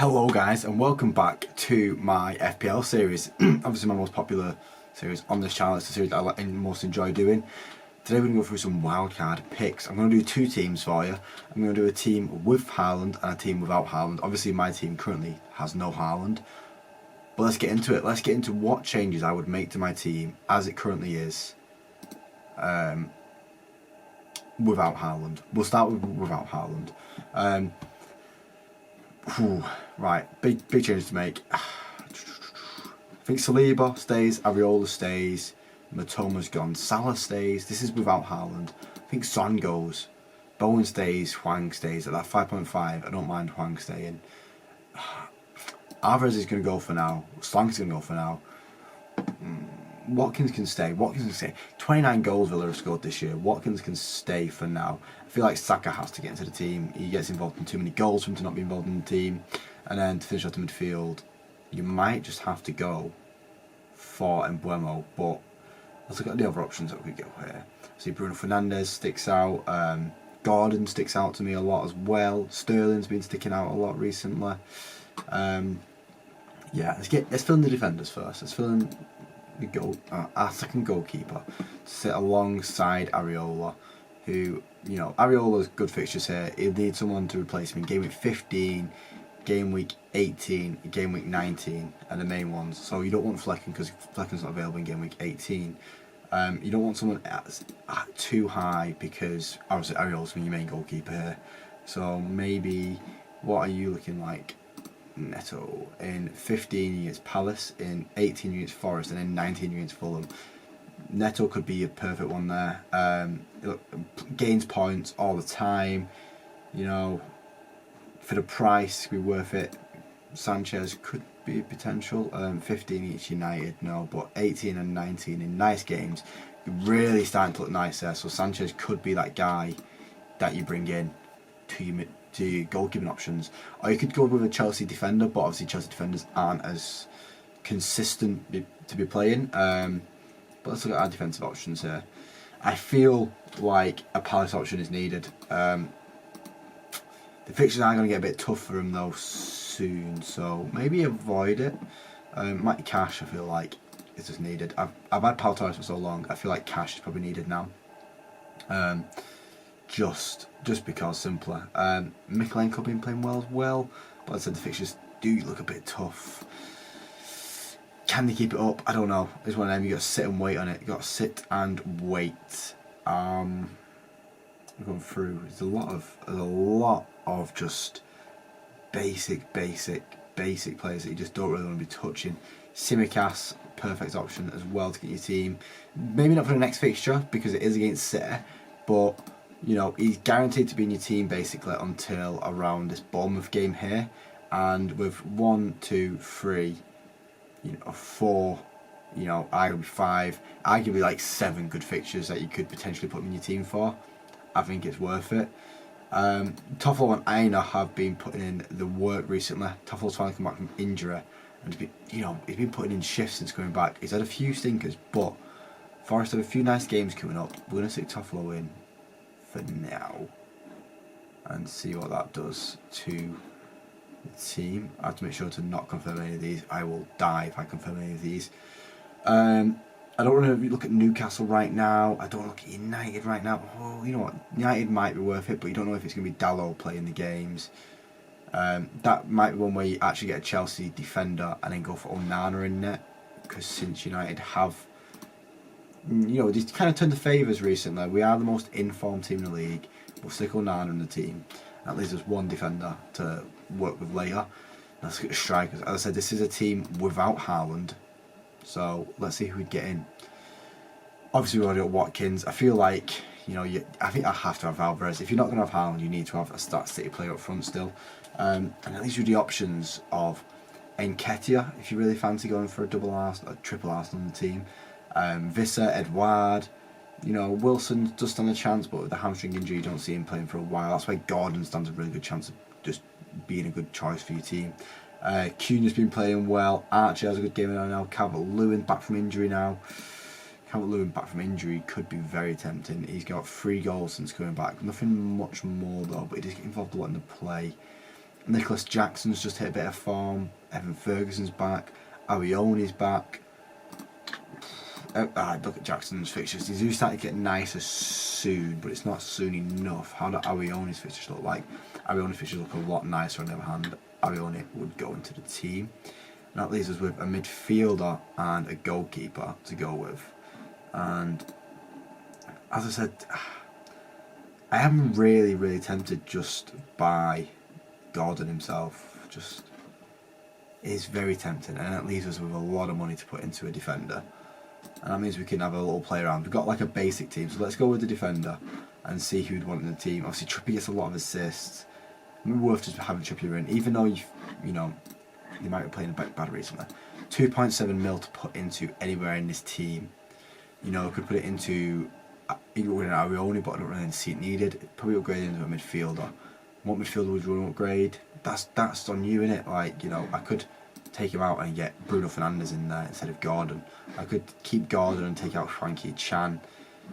Hello guys and welcome back to my FPL series. Obviously my most popular series on this channel. It's the series that I most enjoy doing. Today we're going to go through some wildcard picks. I'm going to do two teams for you. I'm going to do a team with Haaland and a team without Haaland. Obviously my team currently has no Haaland. But let's get into it. Let's get into what changes I would make to my team as it currently is without Haaland. We'll start with without Haaland. Right, big changes to make. I think Saliba stays, Areola stays, Matoma's gone, Salah stays. This is without Haaland. I think Son goes, Bowen stays, Hwang stays at that 5.5. I don't mind Hwang staying. Alvarez is going to go for now. Slank's going to go for now. Watkins can stay. 29 goals Villa have scored this year. Watkins can stay for now. I feel like Saka has to get into the team. He gets involved in too many goals for him to not be involved in the team. And then to finish off the midfield, you might just have to go for Mbeumo. But let's look at the other options that we go here. See, Bruno Fernandes sticks out. Gordon sticks out to me a lot as well. Sterling's been sticking out a lot recently. Yeah, let's fill in the defenders first. Let's fill in our second goalkeeper to sit alongside Areola, who, you know, Areola's good fixtures here. He'll need someone to replace him in game week 15, game week 18, game week 19 are the main ones. So you don't want Flecken because Flecken's not available in game week 18. You don't want someone too high because obviously Areola's your main goalkeeper here. So maybe, what are you looking like? Neto in 15 against Palace, in 18 against Forest, and in 19 against Fulham. Neto could be a perfect one there. Gains points all the time. You know, for the price, could be worth it. Sanchez could be a potential. 15 against United, no, but 18 and 19 in nice games. Really starting to look nice there. So Sanchez could be that guy that you bring in to your goalkeeping options, or you could go with a Chelsea defender, but obviously Chelsea defenders aren't as consistent to be playing. But let's look at our defensive options here. I feel like a Palace option is needed. The fixtures are going to get a bit tough for him though soon, so maybe avoid it. Might Cash, I feel like is just needed. I've had Pau Torres for so long. I feel like Cash is probably needed now. Just because simpler. Mikolenko been playing well as well, but as I said, the fixtures do look a bit tough. Can they keep it up? I don't know. It's one of them. You got to sit and wait on it. You got to sit and wait. I'm going through. There's a lot of just basic players that you just don't really want to be touching. Tsimikas, perfect option as well to get your team. Maybe not for the next fixture because it is against City, but you know, he's guaranteed to be in your team basically until around this Bournemouth game here. And with 1, 2, 3, 4, arguably 5, arguably like 7 good fixtures that you could potentially put him in your team for, I think it's worth it. Toffolo and Aina have been putting in the work recently. Toffolo's finally come back from injury, and he's been putting in shifts since coming back. He's had a few stinkers, but Forest have a few nice games coming up. We're going to stick Toffolo in for now and see what that does to the team. I have to make sure to not confirm any of these. I will die if I confirm any of these. I don't want to look at Newcastle right now. I don't look at United right now. Oh, you know what? United might be worth it, but you don't know if it's going to be Dalot playing the games. That might be one where you actually get a Chelsea defender and then go for Onana in net, because since United have, these kind of turned the favours recently. We are the most informed team in the league. We'll stick Onana in the team. At least there's one defender to work with later. Let's get the strikers. As I said, this is a team without Haaland, so let's see who we get in. Obviously, we already got Watkins. I feel like, I think I have to have Alvarez. If you're not going to have Haaland, you need to have a Start City player up front still. And at least with the options of Nketiah, if you really fancy going for a triple Arsenal on the team. Visser, Edouard, Wilson just stand a chance, but with the hamstring injury you don't see him playing for a while. That's why Gordon stands a really good chance of just being a good choice for your team. Cunha's been playing well. Archie has a good game now. Calvert-Lewin back from injury now. Calvert-Lewin back from injury could be very tempting. He's got 3 goals since coming back. Nothing much more though, but he does get involved a lot in the play. Nicholas Jackson's just hit a bit of form. Evan Ferguson's back. Arione's back. Look at Jackson's fixtures. He's really starting to get nicer soon, but it's not soon enough. How do Arione's fixtures look like? Arione's fixtures look a lot nicer on the other hand. Arione would go into the team. And that leaves us with a midfielder and a goalkeeper to go with. And as I said, I am really tempted just by Gordon himself. Just is very tempting, and it leaves us with a lot of money to put into a defender. And that means we can have a little play around. We've got like a basic team, so let's go with the defender and see who'd want in the team. Obviously, Trippier gets a lot of assists. Maybe worth just having Trippier in, even though you know they might be playing a bit bad recently. 2.7 mil to put into anywhere in this team. You know, I could put it into Arione, but I don't really see it needed. Probably upgrade into a midfielder. What midfielder would you want to upgrade? That's on you, innit? Like, you know, I could take him out and get Bruno Fernandes in there instead of Gordon. I could keep Gordon and take out Frankie Chan.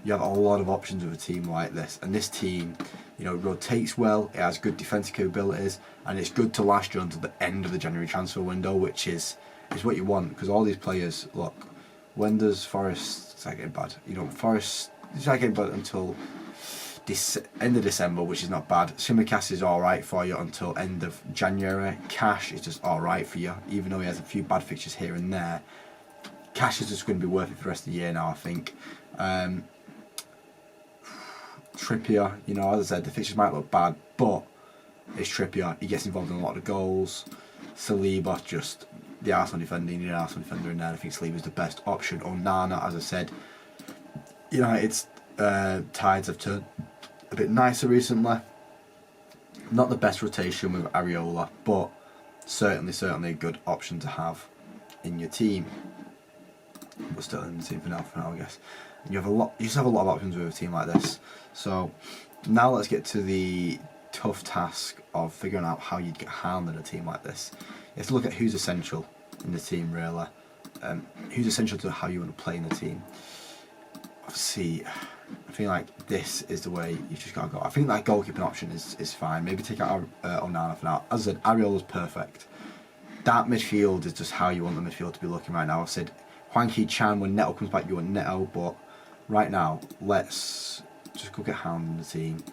You have a lot of options with a team like this, and this team, you know, rotates well. It has good defensive capabilities, and it's good to last you until the end of the January transfer window, which is what you want, because all these players, look, when does Forest start getting bad? You know, Forest start getting bad until end of December, which is not bad. Simicast is alright for you until end of January. Cash is just alright for you, even though he has a few bad fixtures here and there. Cash is just going to be worth it for the rest of the year now, I think. Trippier, you know, as I said, the fixtures might look bad, but it's Trippier. He gets involved in a lot of goals. Saliba, just the Arsenal defender. You need an Arsenal defender in there. I think Saliba's the best option. Onana, as I said, United's tides have turned a bit nicer recently. Not the best rotation with Areola, but certainly a good option to have in your team. But still in the team for now, I guess. And you just have a lot of options with a team like this. So now let's get to the tough task of figuring out how you'd get Haaland in a team like this. You have to look at who's essential in the team, really. Who's essential to how you want to play in the team. Obviously, I feel like this is the way you've just got to go. I think that goalkeeping option is fine. Maybe take out Onana for now. As I said, Areola's perfect. That midfield is just how you want the midfield to be looking right now. I've said Hwang Chan, when Neto comes back, you want Neto, but right now, let's just go get Haaland in the team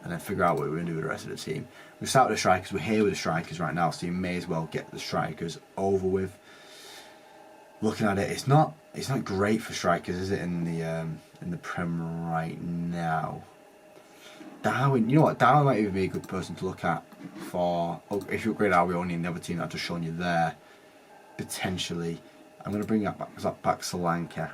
and then figure out what we're going to do with the rest of the team. We start with the strikers. We're here with the strikers right now, so you may as well get the strikers over with. Looking at it, it's not great for strikers, is it, in the Prem right now? Darwin, you know what? Darwin might even be a good person to look at for if you upgrade Arione and the other team that I've just shown you there. Potentially, I'm going to bring back Solanke.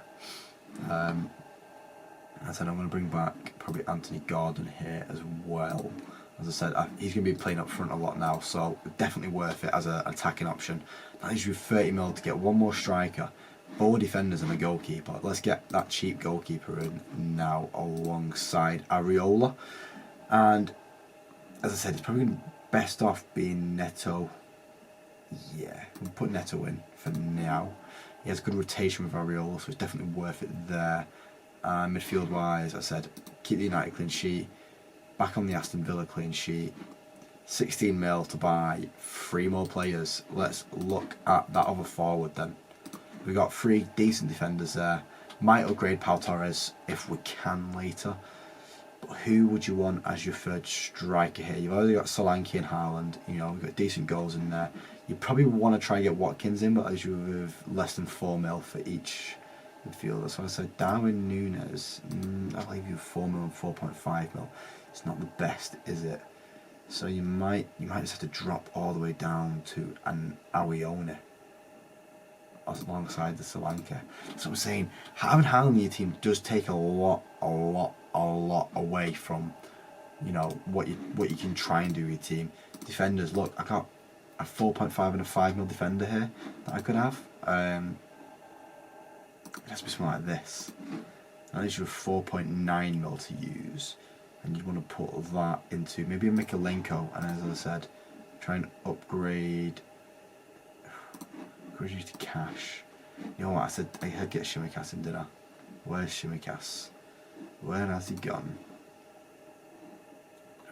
I said I'm going to bring back probably Anthony Gordon here as well. As I said, he's going to be playing up front a lot now, so definitely worth it as an attacking option. That is with 30 mil to get one more striker, 4 defenders and a goalkeeper. Let's get that cheap goalkeeper in now alongside Areola. And as I said, it's probably best off being Neto. Yeah, we'll put Neto in for now. He has good rotation with Areola, so it's definitely worth it there. Midfield wise, I said, keep the United clean sheet. Back on the Aston Villa clean sheet. 16 mil to buy 3 more players. Let's look at that other forward then. We've got 3 decent defenders there. Might upgrade Pau Torres if we can later. But who would you want as your third striker here? You've already got Solanke and Haaland. You know, we've got decent goals in there. You probably want to try and get Watkins in, but as you have less than 4 mil for each midfielder. So I said Darwin Núñez. I'll leave you 4 mil and 4.5 mil. It's not the best, is it? So you might just have to drop all the way down to an Arione alongside the Solanke. So I'm saying having Haaland in your team does take a lot away from, you know, what you can try and do with your team. Defenders, look, I got a 4.5 and a 5 mil defender here that I could have. It has to be something like this. At least you have 4.9 mil to use. And you want to put that into maybe a Mikalenko, and as I said, try and upgrade you to cash. You know what, I said I had to get Shimikas in, did I? Where's Shimikas? Where has he gone?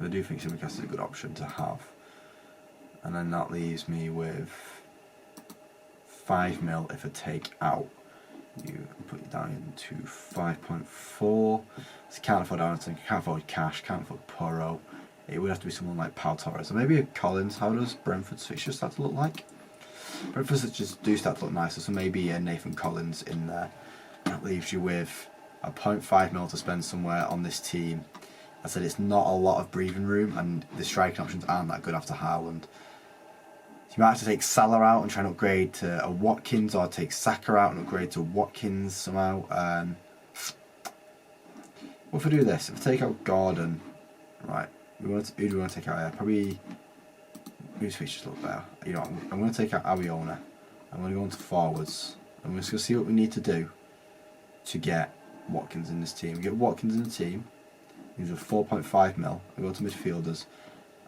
I do think Shimikas is a good option to have. And then that leaves me with 5 mil if I take out. You put it down into 5.4. So can't afford Darlington, can't afford Cash, can't afford Porro. It would have to be someone like Pau Torres. Or maybe a Collins. How does Brentford's fixtures start to look like? Brentford's fixtures do start to look nicer, so maybe a Nathan Collins in there. That leaves you with a 0.5 mil to spend somewhere on this team. I said it's not a lot of breathing room, and the striking options aren't that good after Haaland. You might have to take Salah out and try and upgrade to a Watkins, or take Saka out and upgrade to Watkins somehow. What if I do this? If I take out Gordon, right? Who do we want to take out here? Probably. Whose features look better? You know, I'm going to take out Ariona. I'm going to go into forwards. I'm just going to see what we need to do to get Watkins in this team. We get Watkins in the team. These are 4.5 mil. I go to midfielders.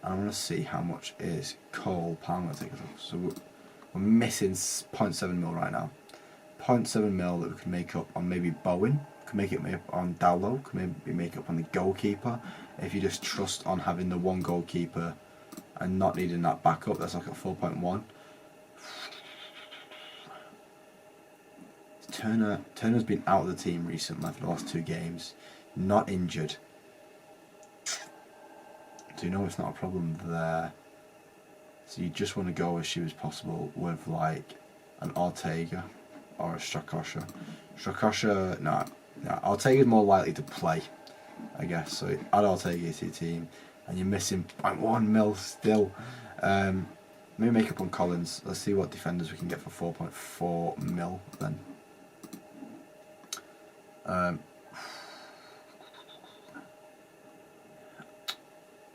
And I want to see how much is Cole Palmer take us off. So we're missing 0.7 mil right now. 0.7 mil that we can make up on maybe Bowen. Can make it up on Dallo. Can maybe make up on the goalkeeper. If you just trust on having the one goalkeeper and not needing that backup, that's like at 4.1. Turner's been out of the team recently for the last 2 games. Not injured. So you know it's not a problem there. So you just want to go as cheap as possible with like an Ortega or a Strakosha. Strakosha, no, Ortega's more likely to play, I guess. So add Ortega to your team, and you're missing 0.1 mil still. Maybe make up on Collins. Let's see what defenders we can get for 4.4 mil then.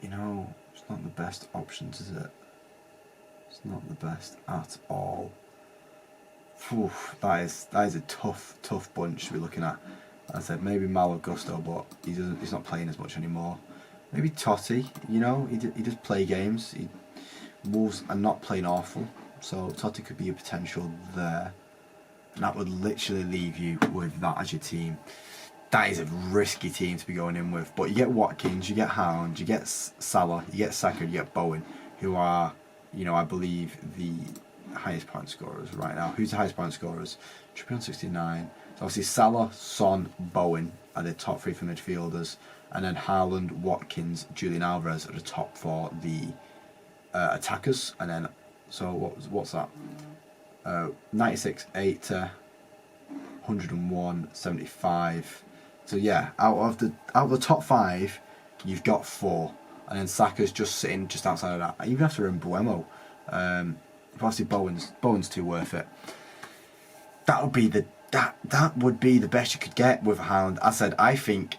You know, it's not the best options, is it? It's not the best at all. Whew, that is a tough bunch to be looking at. As I said, maybe Malo Gusto, but he's not playing as much anymore. Maybe Totti, you know, he does play games. Wolves are not playing awful, so Totti could be a potential there. And that would literally leave you with that as your team. That is a risky team to be going in with. But you get Watkins, you get Haaland, you get Salah, you get Saka, you get Bowen, who are, you know, I believe the highest point scorers right now. Who's the highest point scorers? Should be on 69. So obviously Salah, Son, Bowen are the top 3 for midfielders. And then Haaland, Watkins, Julian Alvarez are the top 4 the attackers. And then, so what's that? 96, 80, 101, 75. So yeah, out of the top 5, you've got 4, and then Saka's just sitting just outside of that. Even after Mbuemo, obviously Bowen's too worth it. That would be the best you could get with Haaland. I said I think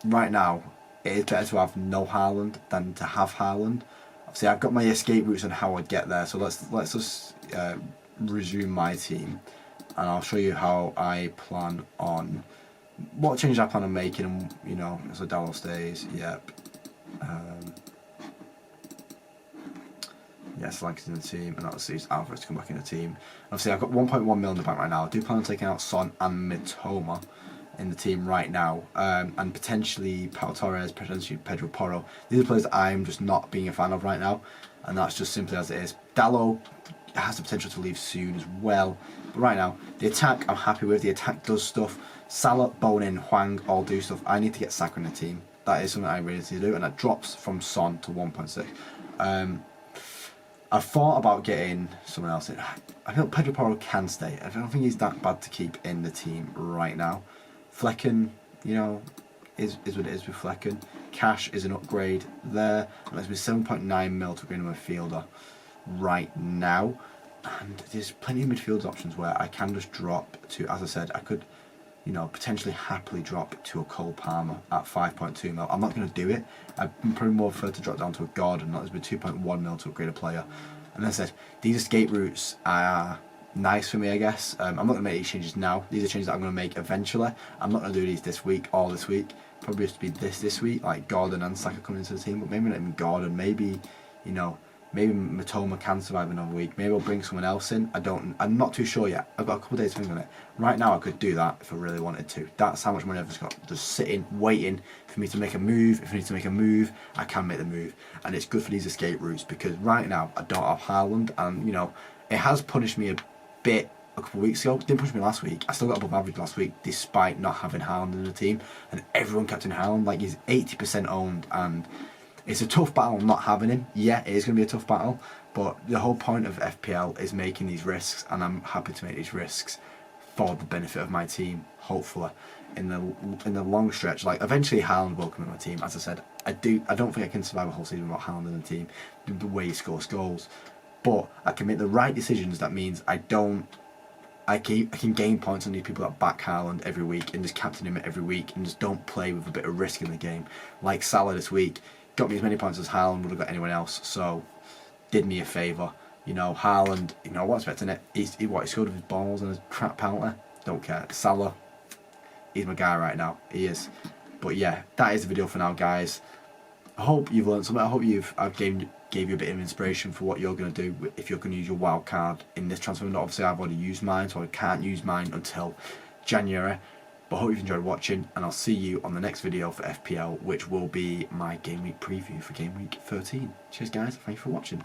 right now it is better to have no Haaland than to have Haaland. Obviously, I've got my escape routes on how I'd get there. So let's just resume my team, and I'll show you how I plan on. What changes I plan on making, and you know, so Dallo stays, yep. Yes, Lank's in the team, and obviously it's Alvarez to come back in the team. Obviously, I've got 1.1 mil in the bank right now. I do plan on taking out Son and Mitoma in the team right now, and potentially Pau Torres, potentially Pedro Porro. These are players that I'm just not being a fan of right now, and that's just simply as it is. Dallo has the potential to leave soon as well, but right now the attack I'm happy with. The attack does stuff. Salah, Bonin, Hwang all do stuff. I need to get Saka in the team. That is something I really need to do, and that drops from Son to 1.6. I thought about getting someone else in. I feel Pedro Porro can stay. I don't think he's that bad to keep in the team right now. Flecken, you know, is what it is with Flecken. Cash is an upgrade there. And let's be 7.9 mil to bring him a midfielder right now. And there's plenty of midfield options where I can just drop to, as I said, I could, you know, potentially happily drop to a Cole Palmer at 5.2 mil. I'm not going to do it. I'd probably more prefer to drop down to a Gordon, not as with 2.1 mil to upgrade a player. And as I said, these escape routes are nice for me, I guess. I'm not going to make these changes now. These are changes that I'm going to make eventually. I'm not going to do these this week or this week. Probably just be this week, like Gordon and Saka coming into the team, but maybe not even Gordon. Maybe, you know, Maybe Matoma can survive another week. Maybe I'll bring someone else in. I'm not too sure yet. I've got a couple of days to think on it. Right now I could do that if I really wanted to. That's how much money I've just got. Just sitting, waiting for me to make a move. If I need to make a move, I can make the move. And it's good for these escape routes because right now I don't have Haaland, and you know, it has punished me a bit a couple of weeks ago. It didn't push me last week. I still got above average last week despite not having Haaland in the team, and everyone kept in Haaland. Like, he's 80% owned, and it's a tough battle not having him. Yeah, it is going to be a tough battle, but the whole point of FPL is making these risks, and I'm happy to make these risks for the benefit of my team, hopefully, in the long stretch. Like, eventually Haaland will come in my team. As I said, I don't think I can survive a whole season without Haaland in the team, the way he scores goals. But I can make the right decisions. That means I can gain points on these people that back Haaland every week and just captain him every week and just don't play with a bit of risk in the game. Like Salah this week, got me as many points as Haaland would have got anyone else, so did me a favour. You know, Haaland, you know, I wasn't expecting it. He scored with his balls and his crap penalty. Don't care. Salah, he's my guy right now. He is. But yeah, that is the video for now, guys. I hope you've learned something. I hope I've gave you a bit of inspiration for what you're going to do if you're going to use your wild card in this transfer window. Obviously, I've already used mine, so I can't use mine until January. But I hope you've enjoyed watching, and I'll see you on the next video for FPL, which will be my game week preview for game week 13. Cheers, guys. Thank you for watching.